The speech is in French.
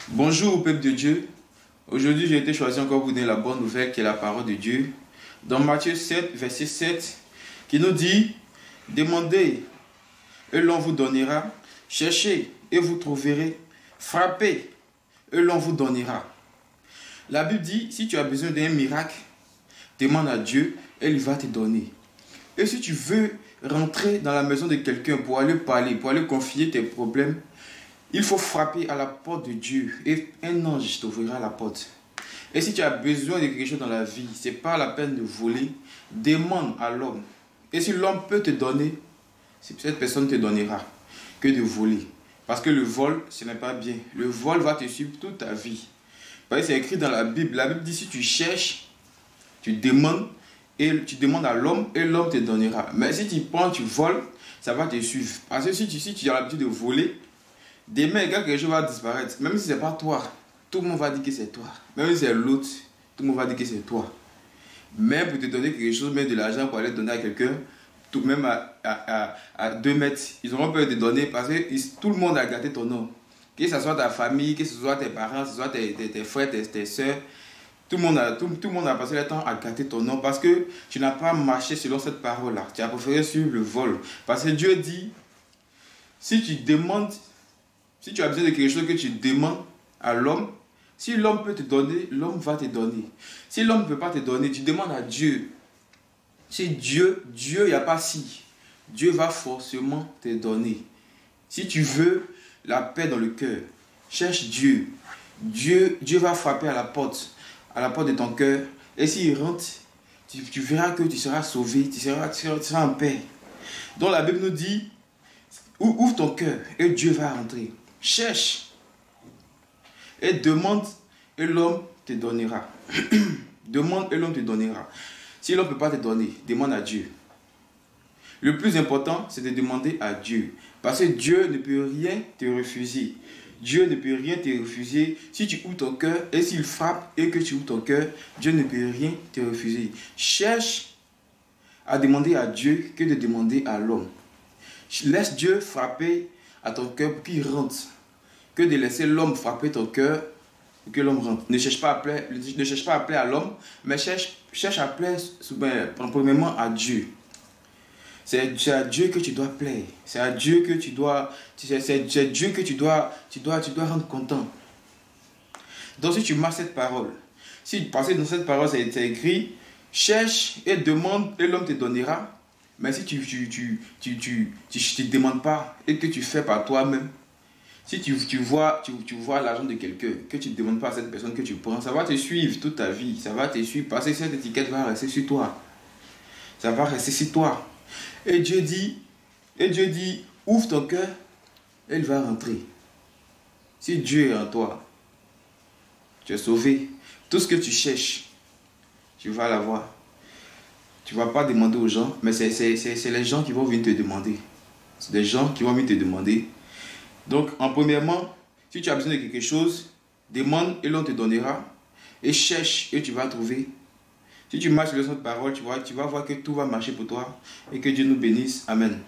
Bonjour au peuple de Dieu. Aujourd'hui, j'ai été choisi encore pour vous donner la bonne nouvelle qui est la parole de Dieu. Dans Matthieu 7, verset 7, qui nous dit: demandez et l'on vous donnera, cherchez et vous trouverez, frappez et l'on vous donnera. La Bible dit, si tu as besoin d'un miracle, demande à Dieu et il va te donner. Et si tu veux rentrer dans la maison de quelqu'un pour aller parler, pour aller confier tes problèmes, il faut frapper à la porte de Dieu et un ange t'ouvrira la porte. Et si tu as besoin de quelque chose dans la vie, ce n'est pas la peine de voler, demande à l'homme. Et si l'homme peut te donner, cette personne te donnera que de voler. Parce que le vol, ce n'est pas bien. Le vol va te suivre toute ta vie. Parce que c'est écrit dans la Bible. La Bible dit, si tu cherches, tu demandes à l'homme et l'homme te donnera. Mais si tu prends, tu voles, ça va te suivre. Parce que si tu as l'habitude de voler, demain, quelque chose va disparaître. Même si ce n'est pas toi, tout le monde va dire que c'est toi. Même si c'est l'autre, tout le monde va dire que c'est toi. Même pour te donner quelque chose, même de l'argent pour aller donner à quelqu'un, tout même à 2 mètres, ils auront peur de te donner parce que tout le monde a gâté ton nom. Que ce soit ta famille, que ce soit tes parents, que ce soit tes frères, tes soeurs, tout le monde a passé le temps à gâter ton nom parce que tu n'as pas marché selon cette parole-là. Tu as préféré suivre le vol. Parce que Dieu dit, si tu as besoin de quelque chose que tu demandes à l'homme, si l'homme peut te donner, l'homme va te donner. Si l'homme ne peut pas te donner, tu demandes à Dieu. Si Dieu, il n'y a pas si. Dieu va forcément te donner. Si tu veux la paix dans le cœur, cherche Dieu. Dieu va frapper à la porte de ton cœur. Et s'il rentre, tu verras que tu seras sauvé, tu seras en paix. Donc la Bible nous dit, ouvre ton cœur et Dieu va rentrer. Cherche et demande et l'homme te donnera. Demande et l'homme te donnera. Si l'homme ne peut pas te donner, demande à Dieu. Le plus important, c'est de demander à Dieu. Parce que Dieu ne peut rien te refuser. Dieu ne peut rien te refuser. Si tu ouvres ton cœur et s'il frappe et que tu ouvres ton cœur, Dieu ne peut rien te refuser. Cherche à demander à Dieu que de demander à l'homme. Laisse Dieu frapper à ton cœur pour qu'il rentre. Que de laisser l'homme frapper ton cœur pour que l'homme rentre. Ne cherche pas à appeler à l'homme, mais cherche à appeler premièrement à Dieu. C'est à Dieu que tu dois plaire. C'est à Dieu que tu dois rendre content. Donc si tu marques cette parole, parce que dans cette parole c'est écrit, cherche et demande et l'homme te donnera. Mais si tu ne demandes pas et que tu fais par toi-même, si tu vois l'argent de quelqu'un, que tu ne demandes pas à cette personne que tu prends, ça va te suivre toute ta vie. Ça va te suivre parce que cette étiquette va rester sur toi. Ça va rester sur toi. Et Dieu dit, ouvre ton cœur, et il va rentrer. Si Dieu est en toi, tu es sauvé. Tout ce que tu cherches, tu vas l'avoir. Tu ne vas pas demander aux gens, mais c'est les gens qui vont venir te demander. C'est des gens qui vont venir te demander. Donc, premièrement, si tu as besoin de quelque chose, demande et l'on te donnera. Et cherche et tu vas trouver. Si tu marches sur cette parole, tu vas voir que tout va marcher pour toi et que Dieu nous bénisse. Amen.